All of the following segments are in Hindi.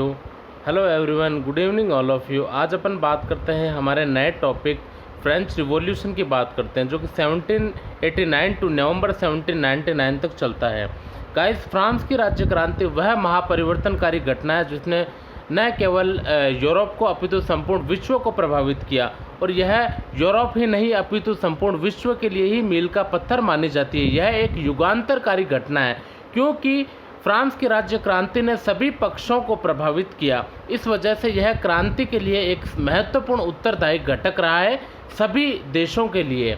Hello everyone, good evening all of you. आज अपन बात करते हैं हमारे नए टॉपिक फ्रेंच रिवॉल्यूशन की बात करते हैं, जो कि 1789 टू नवंबर 1799 तक चलता है। गाइस, फ्रांस की राज्य क्रांति वह महापरिवर्तनकारी घटना है जिसने न केवल यूरोप को अपितु संपूर्ण विश्व को प्रभावित किया, और यह यूरोप ही नहीं अपितु संपूर्ण विश्व के लिए ही मील का पत्थर मानी जाती है। यह एक युगांतरकारी घटना है क्योंकि फ्रांस की राज्य क्रांति ने सभी पक्षों को प्रभावित किया। इस वजह से यह क्रांति के लिए एक महत्वपूर्ण उत्तरदायी घटक रहा है सभी देशों के लिए।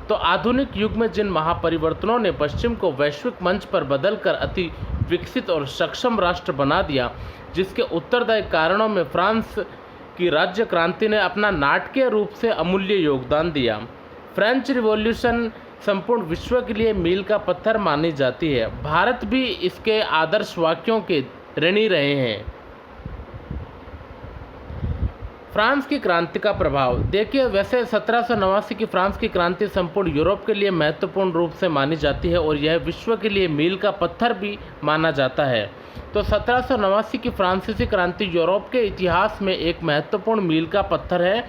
तो आधुनिक युग में जिन महापरिवर्तनों ने पश्चिम को वैश्विक मंच पर बदलकर अति विकसित और सक्षम राष्ट्र बना दिया, जिसके उत्तरदायी कारणों में फ्रांस की राज्य क्रांति ने अपना नाटकीय रूप से अमूल्य योगदान दिया। फ्रेंच रिवॉल्यूशन संपूर्ण विश्व के लिए मील का पत्थर मानी जाती है। भारत भी इसके आदर्श वाक्यों के ऋणी रहे हैं। फ्रांस की क्रांति का प्रभाव देखिए, वैसे 1789 की फ्रांस की क्रांति संपूर्ण यूरोप के लिए महत्वपूर्ण रूप से मानी जाती है और यह विश्व के लिए मील का पत्थर भी माना जाता है। तो 1789 की फ्रांसीसी क्रांति यूरोप के इतिहास में एक महत्वपूर्ण मील का पत्थर है।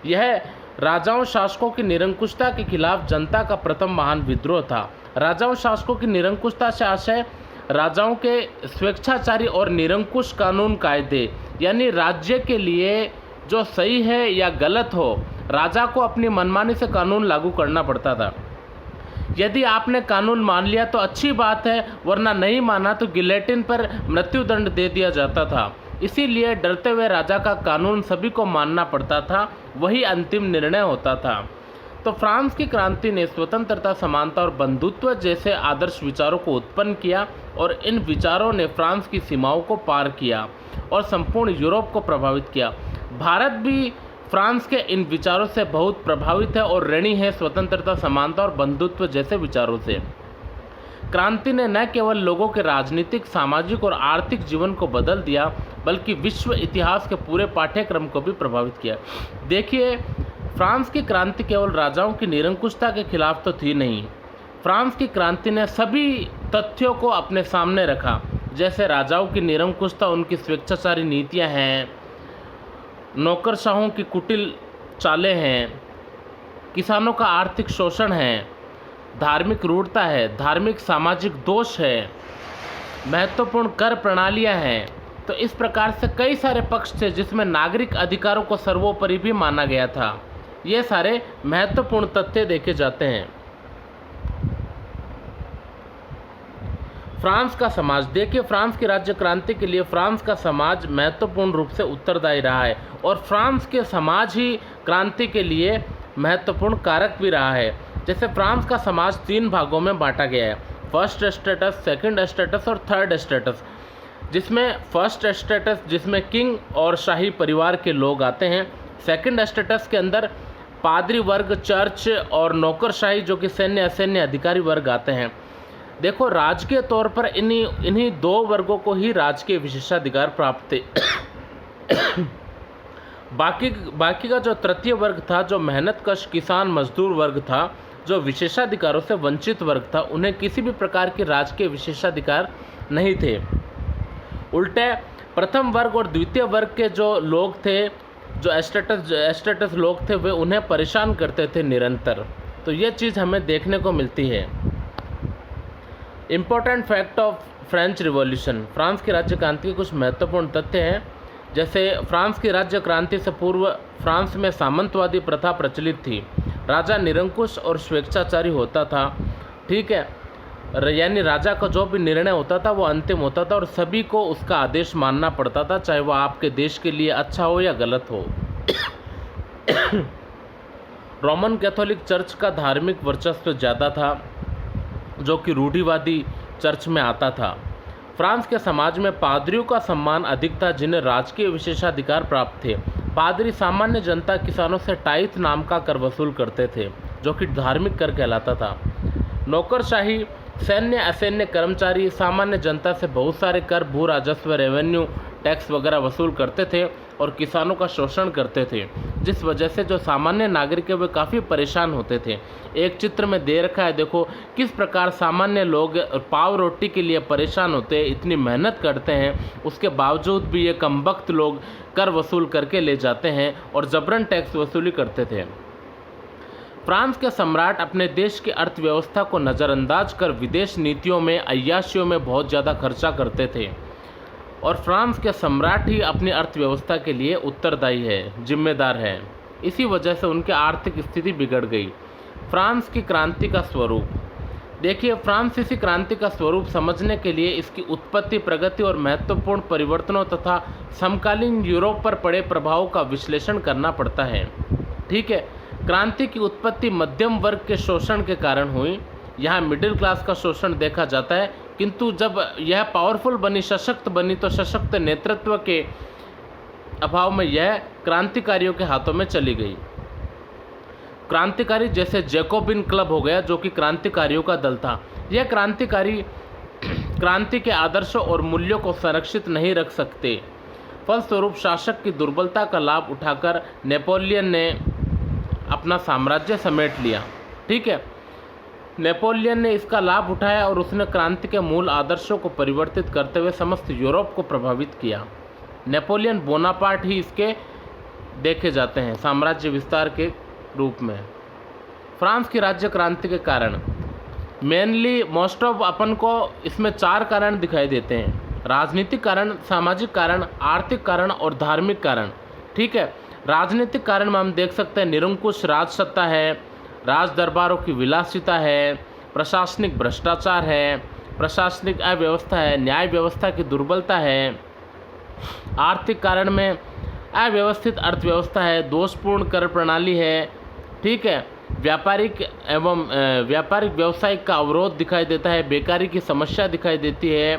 यह राजाओं शासकों की निरंकुशता के खिलाफ जनता का प्रथम महान विद्रोह था। राजाओं शासकों की निरंकुशता से आशय राजाओं के स्वेच्छाचारी और निरंकुश कानून कायदे, यानी राज्य के लिए जो सही है या गलत हो, राजा को अपनी मनमानी से कानून लागू करना पड़ता था। यदि आपने कानून मान लिया तो अच्छी बात है, वरना नहीं माना तो गिलेटिन पर मृत्युदंड दे दिया जाता था। इसीलिए डरते हुए राजा का कानून सभी को मानना पड़ता था, वही अंतिम निर्णय होता था। तो फ्रांस की क्रांति ने स्वतंत्रता, समानता और बंधुत्व जैसे आदर्श विचारों को उत्पन्न किया, और इन विचारों ने फ्रांस की सीमाओं को पार किया और संपूर्ण यूरोप को प्रभावित किया। भारत भी फ्रांस के इन विचारों से बहुत प्रभावित है और ऋणी है स्वतंत्रता, समानता और बंधुत्व जैसे विचारों से। क्रांति ने न केवल लोगों के राजनीतिक, सामाजिक और आर्थिक जीवन को बदल दिया, बल्कि विश्व इतिहास के पूरे पाठ्यक्रम को भी प्रभावित किया। देखिए, फ्रांस की क्रांति केवल राजाओं की निरंकुशता के खिलाफ तो थी नहीं। फ्रांस की क्रांति ने सभी तथ्यों को अपने सामने रखा, जैसे राजाओं की निरंकुशता, उनकी स्वेच्छाचारी नीतियां हैं, नौकरशाहों की कुटिल चालें हैं, किसानों का आर्थिक शोषण है, धार्मिक रूढ़ता है, धार्मिक सामाजिक दोष है, महत्वपूर्ण कर प्रणालियां हैं। तो इस प्रकार से कई सारे पक्ष थे जिसमें नागरिक अधिकारों को सर्वोपरि भी माना गया था। ये सारे महत्वपूर्ण तथ्य देखे जाते हैं। फ्रांस का समाज देखिए, फ्रांस की राज्य क्रांति के लिए फ्रांस का समाज महत्वपूर्ण रूप से उत्तरदायी रहा है, और फ्रांस के समाज ही क्रांति के लिए महत्वपूर्ण कारक भी रहा है। जैसे फ्रांस का समाज 3 भागों में बांटा गया है, फर्स्ट स्टेटस, सेकंड स्टेटस और थर्ड स्टेटस। जिसमें फर्स्ट स्टेटस जिसमें किंग और शाही परिवार के लोग आते हैं। सेकंड स्टेटस के अंदर पादरी वर्ग, चर्च और नौकरशाही जो कि सैन्य असैन्य अधिकारी वर्ग आते हैं। देखो, राजकीय तौर पर इन्हीं 2 वर्गों को ही राजकीय विशेषाधिकार प्राप्त थे। बाकी का जो तृतीय वर्ग था, जो मेहनतकश किसान मजदूर वर्ग था, जो विशेषाधिकारों से वंचित वर्ग था, उन्हें किसी भी प्रकार के राजकीय विशेषाधिकार नहीं थे। उल्टे प्रथम वर्ग और द्वितीय वर्ग के जो लोग थे, जो स्टेटस लोग थे, वे उन्हें परेशान करते थे निरंतर। तो ये चीज़ हमें देखने को मिलती है। Important fact of French revolution, France की राज्य क्रांति के कुछ महत्वपूर्ण तथ्य हैं। जैसे फ्रांस की राज्य क्रांति से पूर्व फ्रांस में सामंतवादी प्रथा प्रचलित थी। राजा निरंकुश और स्वेच्छाचारी होता था, ठीक है, यानी राजा का जो भी निर्णय होता था वो अंतिम होता था और सभी को उसका आदेश मानना पड़ता था, चाहे वो आपके देश के लिए अच्छा हो या गलत हो। रोमन कैथोलिक चर्च का धार्मिक वर्चस्व ज़्यादा था, जो कि रूढ़िवादी चर्च में आता था। फ्रांस के समाज में पादरियों का सम्मान अधिक था, जिन्हें राजकीय विशेषाधिकार प्राप्त थे। पादरी सामान्य जनता, किसानों से टाइथ नाम का कर वसूल करते थे, जो कि धार्मिक कर कहलाता था। नौकरशाही, सैन्य असैन्य कर्मचारी सामान्य जनता से बहुत सारे कर, भू राजस्व, रेवेन्यू, टैक्स वगैरह वसूल करते थे और किसानों का शोषण करते थे, जिस वजह से जो सामान्य नागरिक है वे काफ़ी परेशान होते थे। एक चित्र में दे रखा है, देखो किस प्रकार सामान्य लोग पाव रोटी के लिए परेशान होते हैं, इतनी मेहनत करते हैं, उसके बावजूद भी ये कमबख्त लोग कर वसूल करके ले जाते हैं और जबरन टैक्स वसूली करते थे। फ्रांस के सम्राट अपने देश की अर्थव्यवस्था को नज़रअंदाज कर विदेश नीतियों में, अय्याशियों में बहुत ज़्यादा खर्चा करते थे और फ्रांस के सम्राट ही अपनी अर्थव्यवस्था के लिए उत्तरदायी है, जिम्मेदार है। इसी वजह से उनकी आर्थिक स्थिति बिगड़ गई। फ्रांस की क्रांति का स्वरूप देखिए, फ्रांसीसी क्रांति का स्वरूप समझने के लिए इसकी उत्पत्ति, प्रगति और महत्वपूर्ण परिवर्तनों तथा समकालीन यूरोप पर पड़े प्रभावों का विश्लेषण करना पड़ता है। ठीक है, क्रांति की उत्पत्ति मध्यम वर्ग के शोषण के कारण हुई। यहाँ मिडिल क्लास का शोषण देखा जाता है, किंतु जब यह पावरफुल बनी, सशक्त बनी, तो सशक्त नेतृत्व के अभाव में यह क्रांतिकारियों के हाथों में चली गई। क्रांतिकारी जैसे जैकोबिन क्लब हो गया, जो कि क्रांतिकारियों का दल था। यह क्रांतिकारी क्रांति के आदर्शों और मूल्यों को संरक्षित नहीं रख सकते। फलस्वरूप शासक की दुर्बलता का लाभ उठाकर नेपोलियन ने अपना साम्राज्य समेट लिया। ठीक है, नेपोलियन ने इसका लाभ उठाया और उसने क्रांति के मूल आदर्शों को परिवर्तित करते हुए समस्त यूरोप को प्रभावित किया। नेपोलियन बोनापार्ट ही इसके देखे जाते हैं साम्राज्य विस्तार के रूप में। फ्रांस की राज्य क्रांति के कारण मेनली मोस्ट ऑफ अपन को इसमें 4 कारण दिखाई देते हैं: राजनीतिक कारण, सामाजिक कारण, आर्थिक कारण और धार्मिक कारण। ठीक है, राजनीतिक कारण में हम देख सकते हैं निरंकुश राजसत्ता है, राज दरबारों की विलासिता है, प्रशासनिक भ्रष्टाचार है, प्रशासनिक अव्यवस्था है, न्याय व्यवस्था की दुर्बलता है। आर्थिक कारण में अव्यवस्थित अर्थव्यवस्था है, दोषपूर्ण कर प्रणाली है। ठीक है, व्यापारिक व्यवसायिक का अवरोध दिखाई देता है, बेकारी की समस्या दिखाई देती है,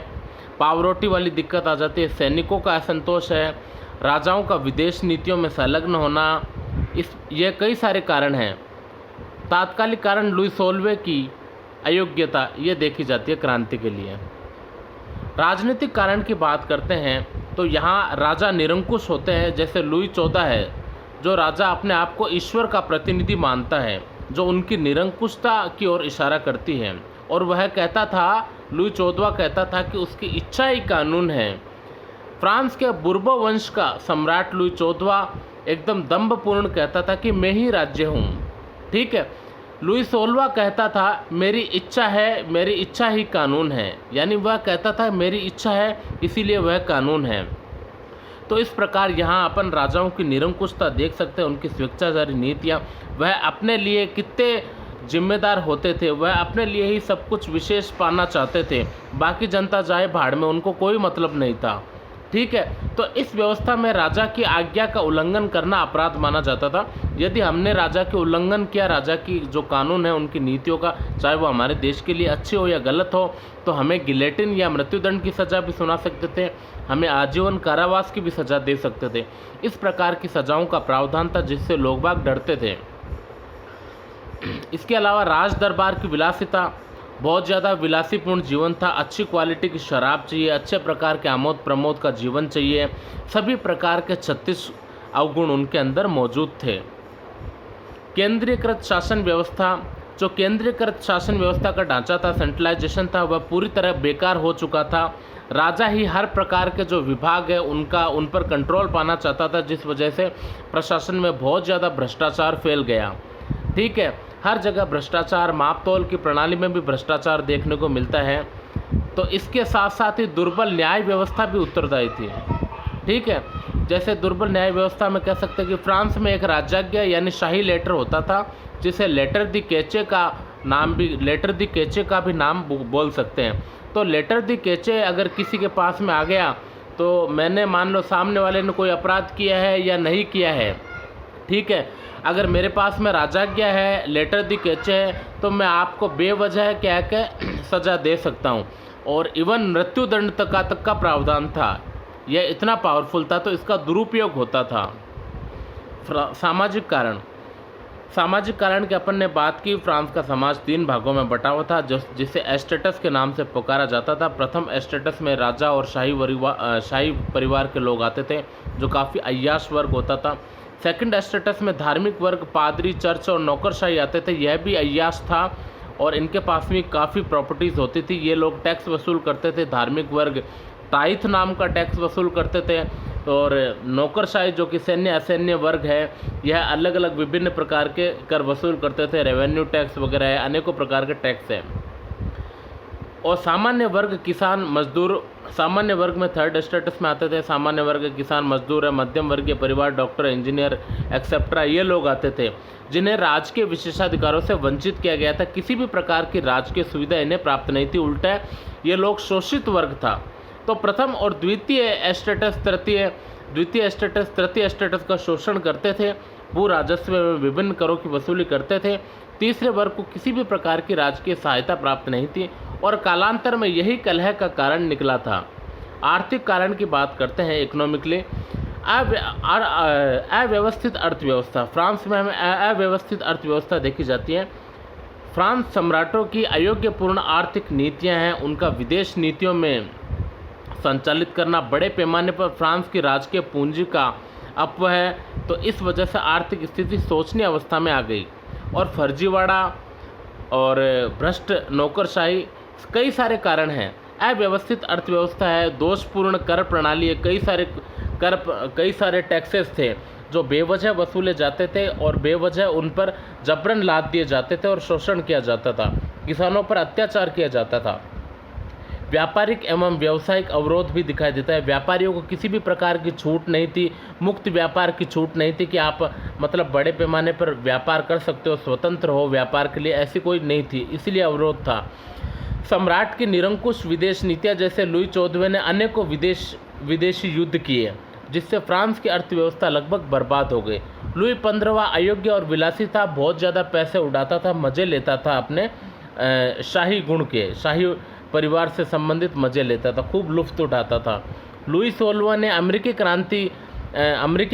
पावरोटी वाली दिक्कत आ जाती है, सैनिकों का असंतोष है, राजाओं का विदेश नीतियों में संलग्न होना। ये कई सारे कारण हैं। तात्कालिक कारण लुई 16वें की अयोग्यता ये देखी जाती है क्रांति के लिए। राजनीतिक कारण की बात करते हैं तो यहाँ राजा निरंकुश होते हैं, जैसे लुई 14 है, जो राजा अपने आप को ईश्वर का प्रतिनिधि मानता है, जो उनकी निरंकुशता की ओर इशारा करती है। और वह कहता था, लुई 14वां कहता था कि उसकी इच्छा ही कानून है। फ्रांस के बुर्बो वंश का सम्राट लुई 14वां एकदम दंभपूर्ण कहता था कि मैं ही राज्य हूँ। ठीक है, लुई 16वां कहता था मेरी इच्छा है, मेरी इच्छा ही कानून है, यानी वह कहता था मेरी इच्छा है इसीलिए वह कानून है। तो इस प्रकार यहाँ अपन राजाओं की निरंकुशता देख सकते हैं, उनकी स्वेच्छाचारी नीतियाँ, वह अपने लिए कितने जिम्मेदार होते थे, वह अपने लिए ही सब कुछ विशेष पाना चाहते थे, बाकी जनता जाए भाड़ में, उनको कोई मतलब नहीं था। ठीक है, तो इस व्यवस्था में राजा की आज्ञा का उल्लंघन करना अपराध माना जाता था। यदि हमने राजा के उल्लंघन किया, राजा की जो कानून है उनकी नीतियों का, चाहे वो हमारे देश के लिए अच्छी हो या गलत हो, तो हमें गिलेटिन या मृत्युदंड की सज़ा भी सुना सकते थे, हमें आजीवन कारावास की भी सज़ा दे सकते थे। इस प्रकार की सज़ाओं का प्रावधान था जिससे लोग बाग डरते थे। इसके अलावा राज दरबार की विलासिता, बहुत ज़्यादा विलासीपूर्ण जीवन था, अच्छी क्वालिटी की शराब चाहिए, अच्छे प्रकार के आमोद प्रमोद का जीवन चाहिए, सभी प्रकार के 36 अवगुण उनके अंदर मौजूद थे। केंद्रीकृत शासन व्यवस्था, जो केंद्रीकृत शासन व्यवस्था का ढांचा था, सेंट्रलाइजेशन था, वह पूरी तरह बेकार हो चुका था। राजा ही हर प्रकार के जो विभाग है उन पर कंट्रोल पाना चाहता था, जिस वजह से प्रशासन में बहुत ज़्यादा भ्रष्टाचार फैल गया। ठीक है, हर जगह भ्रष्टाचार, मापतोल की प्रणाली में भी भ्रष्टाचार देखने को मिलता है। तो इसके साथ साथ ही दुर्बल न्याय व्यवस्था भी उत्तरदायी थी। ठीक है, जैसे दुर्बल न्याय व्यवस्था में कह सकते हैं कि फ्रांस में एक राजज्ञ यानी शाही लेटर होता था, जिसे लेटर दी केचे का भी नाम बोल सकते हैं। तो लेटर दी केचे अगर किसी के पास में आ गया तो मैंने मान लो सामने वाले ने कोई अपराध किया है या नहीं किया है। ठीक है, अगर मेरे पास में राजाज्ञा है, लेटर दी केचे है, तो मैं आपको बेवजह कह के सज़ा दे सकता हूँ, और इवन मृत्युदंड तक का प्रावधान था। यह इतना पावरफुल था, तो इसका दुरुपयोग होता था। सामाजिक कारण, सामाजिक कारण की अपन ने बात की। फ्रांस का समाज 3 भागों में बटा हुआ था, जिसे एस्टेटस के नाम से पुकारा जाता था। प्रथम एस्टेटस में राजा और शाही परिवार के लोग आते थे, जो काफ़ी अय्याश वर्ग होता था। सेकंड एस्टेटस में धार्मिक वर्ग, पादरी, चर्च और नौकरशाही आते थे। यह भी अय्याश था और इनके पास भी काफ़ी प्रॉपर्टीज़ होती थी। ये लोग टैक्स वसूल करते थे। धार्मिक वर्ग ताइथ नाम का टैक्स वसूल करते थे और नौकरशाही जो कि सैन्य असैन्य वर्ग है, यह अलग अलग विभिन्न प्रकार के कर वसूल करते थे। रेवेन्यू टैक्स वगैरह है, अनेकों प्रकार के टैक्स हैं। और सामान्य वर्ग किसान मजदूर, सामान्य वर्ग में थर्ड स्टेटस में आते थे। सामान्य वर्ग किसान मजदूर है, मध्यम वर्गीय परिवार, डॉक्टर, इंजीनियर एक्सेट्रा, ये लोग आते थे, जिन्हें राजकीय विशेषाधिकारों से वंचित किया गया था। किसी भी प्रकार की राजकीय सुविधा इन्हें प्राप्त नहीं थी। उल्टा ये लोग शोषित वर्ग था। तो प्रथम और द्वितीय एस्टेटस तृतीय एस्टेटस का शोषण करते थे। भू राजस्व में विभिन्न करों की वसूली करते थे। तीसरे वर्ग को किसी भी प्रकार की राजकीय सहायता प्राप्त नहीं थी और कालांतर में यही कलह का कारण निकला था। आर्थिक कारण की बात करते हैं, इकोनॉमिकली अव्यवस्थित अर्थव्यवस्था। फ्रांस में हमें अव्यवस्थित अर्थव्यवस्था देखी जाती है। फ्रांस सम्राटों की अयोग्यपूर्ण आर्थिक नीतियां हैं, उनका विदेश नीतियों में संचालित करना, बड़े पैमाने पर फ्रांस की राजकीय पूंजी का अपव्यय है। तो इस वजह से आर्थिक स्थिति सोचनीय अवस्था में आ गई और फर्जीवाड़ा और भ्रष्ट नौकरशाही, कई सारे कारण हैं। अव्यवस्थित अर्थव्यवस्था है, दोषपूर्ण कर प्रणाली है, कई सारे टैक्सेस थे जो बेवजह वसूले जाते थे और बेवजह उन पर जबरन लाद दिए जाते थे और शोषण किया जाता था। किसानों पर अत्याचार किया जाता था। व्यापारिक एवं व्यावसायिक अवरोध भी दिखाई देता है। व्यापारियों को किसी भी प्रकार की छूट नहीं थी, मुक्त व्यापार की छूट नहीं थी कि आप मतलब बड़े पैमाने पर व्यापार कर सकते हो, स्वतंत्र हो व्यापार के लिए, ऐसी कोई नहीं थी, इसलिए अवरोध था। सम्राट की निरंकुश विदेश नीतियाँ, जैसे लुई 14वें ने अनेकों विदेशी युद्ध किए, जिससे फ्रांस की अर्थव्यवस्था लगभग बर्बाद हो गई। लुई 15वां अयोग्य और विलासी था, बहुत ज़्यादा पैसे उड़ाता था, मज़े लेता था, अपने शाही गुण के, शाही परिवार से संबंधित मज़े लेता था, खूब लुफ्त उठाता था। लुई 16वां ने अमेरिकी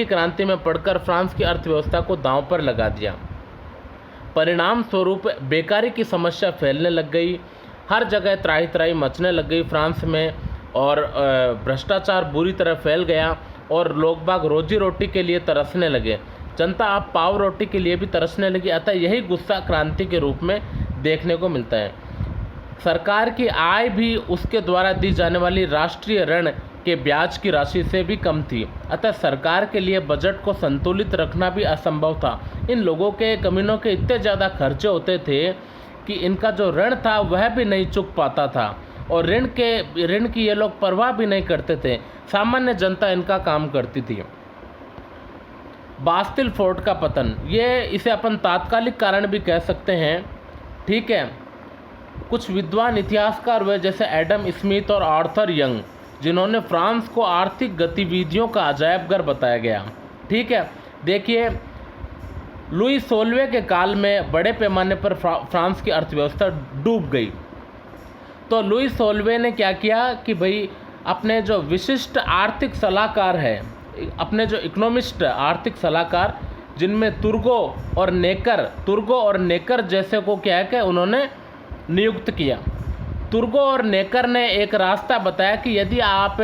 क्रांति में पढ़कर फ्रांस की अर्थव्यवस्था को दांव पर लगा दिया। परिणाम स्वरूप बेकारी की समस्या फैलने लग गई, हर जगह त्राही त्राही मचने लग गई फ्रांस में और भ्रष्टाचार बुरी तरह फैल गया और लोग बाग रोजी रोटी के लिए तरसने लगे। जनता अब पाव रोटी के लिए भी तरसने लगी। अतः यही गुस्सा क्रांति के रूप में देखने को मिलता है। सरकार की आय भी उसके द्वारा दी जाने वाली राष्ट्रीय ऋण के ब्याज की राशि से भी कम थी। अतः सरकार के लिए बजट को संतुलित रखना भी असंभव था। इन लोगों के कमीनों के इतने ज़्यादा खर्चे होते थे कि इनका जो ऋण था वह भी नहीं चुक पाता था और ऋण की ये लोग परवाह भी नहीं करते थे। सामान्य जनता इनका काम करती थी। बास्तिल फोर्ट का पतन, ये इसे अपन तात्कालिक कारण भी कह सकते हैं, ठीक है। कुछ विद्वान इतिहासकार हुए जैसे एडम स्मिथ और आर्थर यंग, जिन्होंने फ्रांस को आर्थिक गतिविधियों का अजायबघर बताया गया, ठीक है। देखिए, लुई 16वें के काल में बड़े पैमाने पर फ्रांस की अर्थव्यवस्था डूब गई। तो लुई 16वें ने क्या किया कि भाई अपने जो विशिष्ट आर्थिक सलाहकार है, अपने जो इकोनॉमिस्ट आर्थिक सलाहकार, जिनमें तुर्गो और नेकर जैसे को क्या है कि उन्होंने नियुक्त किया। तुर्गो और नेकर ने एक रास्ता बताया कि यदि आप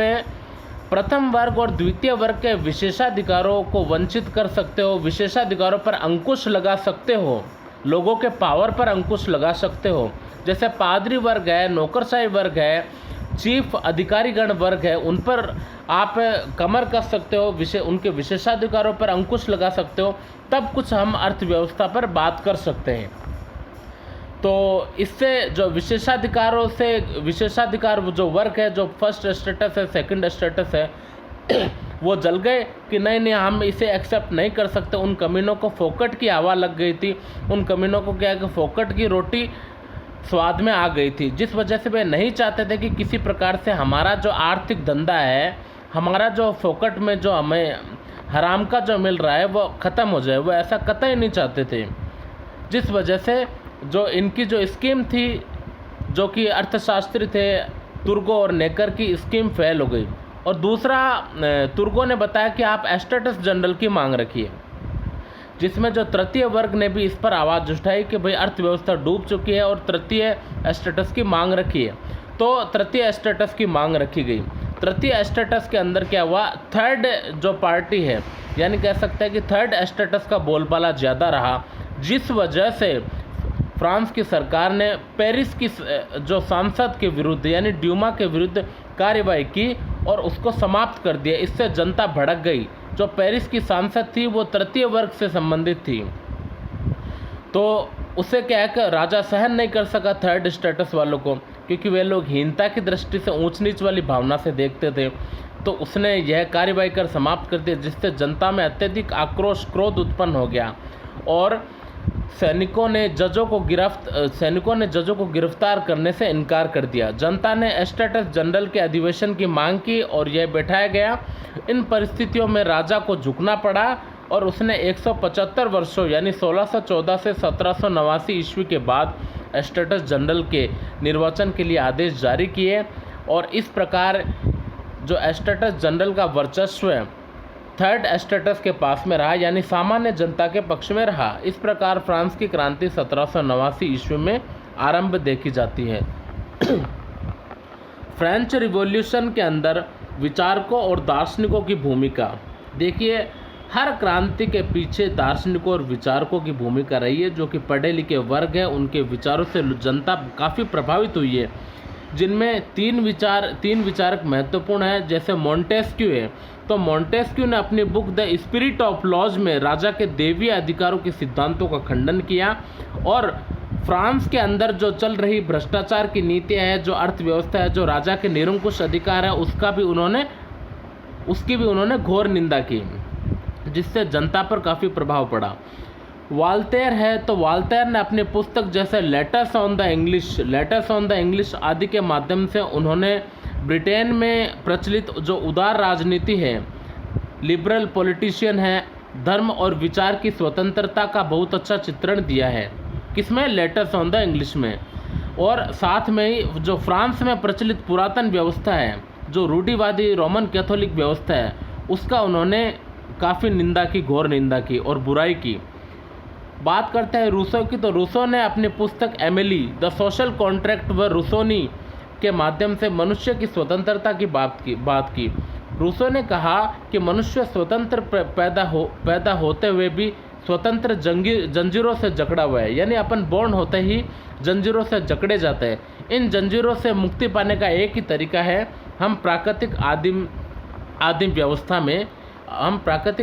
प्रथम वर्ग और द्वितीय वर्ग के विशेषाधिकारों को वंचित कर सकते हो, विशेषाधिकारों पर अंकुश लगा सकते हो, लोगों के पावर पर अंकुश लगा सकते हो, जैसे पादरी वर्ग है, नौकरशाही वर्ग है, चीफ अधिकारीगण वर्ग है, उन पर आप कमर कस सकते हो, उनके विशेषाधिकारों पर अंकुश लगा सकते हो, तब कुछ हम अर्थव्यवस्था पर बात कर सकते हैं। तो इससे जो विशेषाधिकार जो वर्ग है, जो फर्स्ट स्टेटस है, सेकंड स्टेटस है, वो जल गए कि नहीं हम इसे एक्सेप्ट नहीं कर सकते। उन कमीनों को फोकट की हवा लग गई थी, उन कमीनों को क्या है कि फोकट की रोटी स्वाद में आ गई थी, जिस वजह से वे नहीं चाहते थे कि किसी प्रकार से हमारा जो आर्थिक धंधा है, हमारा जो फोकट में जो हमें हराम का जो मिल रहा है वो ख़त्म हो जाए, वो ऐसा कतई नहीं चाहते थे। जिस वजह से जो इनकी जो स्कीम थी, जो कि अर्थशास्त्री थे तुर्गो और नेकर की, स्कीम फेल हो गई। और दूसरा, तुर्गो ने बताया कि आप एस्टेटस जनरल की मांग रखिए। जिसमें जो तृतीय वर्ग ने भी इस पर आवाज़ उठाई कि भाई अर्थव्यवस्था डूब चुकी है और तृतीय स्टेटस की मांग रखी है। तो तृतीय स्टेटस की मांग रखी गई। तृतीय स्टेटस के अंदर क्या हुआ, थर्ड जो पार्टी है, यानी कह सकते हैं कि थर्ड स्टेटस का बोलबाला ज़्यादा रहा, जिस वजह से फ्रांस की सरकार ने पेरिस की जो सांसद के विरुद्ध यानी ड्यूमा के विरुद्ध कार्रवाई की और उसको समाप्त कर दिया। इससे जनता भड़क गई। जो पेरिस की सांसद थी वो तृतीय वर्ग से संबंधित थी, तो उसे क्या है कि राजा सहन नहीं कर सका थर्ड स्टेटस वालों को, क्योंकि वे लोग हीनता की दृष्टि से ऊंच नीच वाली भावना से देखते थे। तो उसने यह कार्रवाई कर समाप्त कर दिया, जिससे जनता में अत्यधिक आक्रोश क्रोध उत्पन्न हो गया और सैनिकों ने जजों को गिरफ्तार करने से इनकार कर दिया। जनता ने स्टेटस जनरल के अधिवेशन की मांग की और यह बैठाया गया। इन परिस्थितियों में राजा को झुकना पड़ा और उसने 175 वर्षों यानी 1614 से 1789 ईस्वी के बाद स्टेटस जनरल के निर्वाचन के लिए आदेश जारी किए और इस प्रकार जो स्टेटस जनरल का वर्चस्व थर्ड स्टेटस के पास में रहा, यानी सामान्य जनता के पक्ष में रहा। इस प्रकार फ्रांस की क्रांति 1789 ईस्वी में आरंभ देखी जाती है। फ्रेंच रिवॉल्यूशन के अंदर विचारकों और दार्शनिकों की भूमिका देखिए, हर क्रांति के पीछे दार्शनिकों और विचारकों की भूमिका रही है। जो कि पढ़े लिखे वर्ग हैं, उनके विचारों से जनता काफ़ी प्रभावित हुई है, जिनमें तीन विचारक महत्वपूर्ण हैं। जैसे मोंटेस्क्यू है, तो मोंटेस्क्यू ने अपनी book the spirit of laws में राजा के दैवीय अधिकारों के सिद्धांतों का खंडन किया और फ्रांस के अंदर जो चल रही भ्रष्टाचार की नीतियाँ है, जो अर्थव्यवस्था है, जो राजा के निरंकुश अधिकार है, उसकी भी उन्होंने घोर निंदा की, जिससे जनता पर काफ़ी प्रभाव पड़ा। वाल्टेयर है, तो वाल्टेयर ने अपनी पुस्तक जैसे लेटर्स ऑन द इंग्लिश आदि के माध्यम से उन्होंने ब्रिटेन में प्रचलित जो उदार राजनीति है, लिबरल पॉलिटिशियन है, धर्म और विचार की स्वतंत्रता का बहुत अच्छा चित्रण दिया है। किसमें? लेटर्स ऑन द इंग्लिश में। और साथ में ही जो फ्रांस में प्रचलित पुरातन व्यवस्था है, जो रूढ़िवादी रोमन कैथोलिक व्यवस्था है, उसका उन्होंने काफ़ी निंदा की, घोर निंदा की और बुराई की। बात करते हैं रूसो की, तो रूसो ने अपनी पुस्तक एमिली द सोशल कॉन्ट्रैक्ट व रूसोनी के माध्यम से मनुष्य की स्वतंत्रता की बात की। रूसो ने कहा कि मनुष्य स्वतंत्र पैदा होते हुए भी स्वतंत्र जंजीरों से जकड़ा हुआ है, यानी अपन बॉर्न होते ही जंजीरों से जकड़े जाते हैं। इन जंजीरों से मुक्ति पाने का एक ही तरीका है, हम प्राकृतिक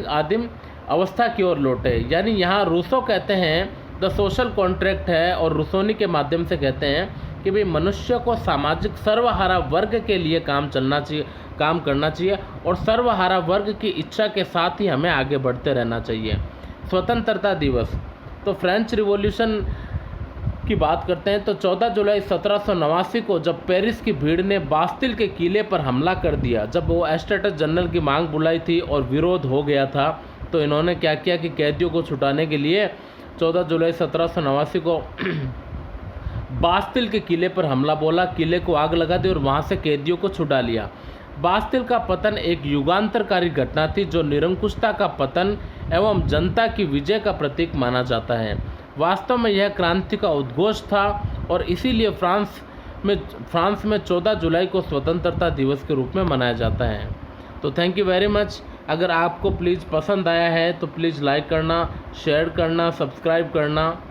आदिम अवस्था की ओर लौटे। यानी यहाँ रूसो कहते हैं द सोशल कॉन्ट्रैक्ट है और रूसोनी के माध्यम से कहते हैं कि भाई मनुष्य को सामाजिक सर्वहारा वर्ग के लिए काम करना चाहिए और सर्वहारा वर्ग की इच्छा के साथ ही हमें आगे बढ़ते रहना चाहिए। स्वतंत्रता दिवस, तो फ्रेंच रिवॉल्यूशन की बात करते हैं तो 14 जुलाई 1789 को जब पेरिस की भीड़ ने बास्तिल के किले पर हमला कर दिया, जब वो स्टेटस जनरल की मांग बुलाई थी और विरोध हो गया था, तो इन्होंने क्या किया कि कैदियों को छुटाने के लिए 14 जुलाई 1789 को बास्तिल के किले पर हमला बोला, किले को आग लगा दी और वहाँ से कैदियों को छुटा लिया। बास्तिल का पतन एक युगांतरकारी घटना थी, जो निरंकुशता का पतन एवं जनता की विजय का प्रतीक माना जाता है। वास्तव में यह क्रांति का उद्घोष था और इसीलिए फ्रांस में 14 जुलाई को स्वतंत्रता दिवस के रूप में मनाया जाता है। तो थैंक यू वेरी मच। अगर आपको प्लीज़ पसंद आया है तो प्लीज़ लाइक करना, शेयर करना, सब्सक्राइब करना।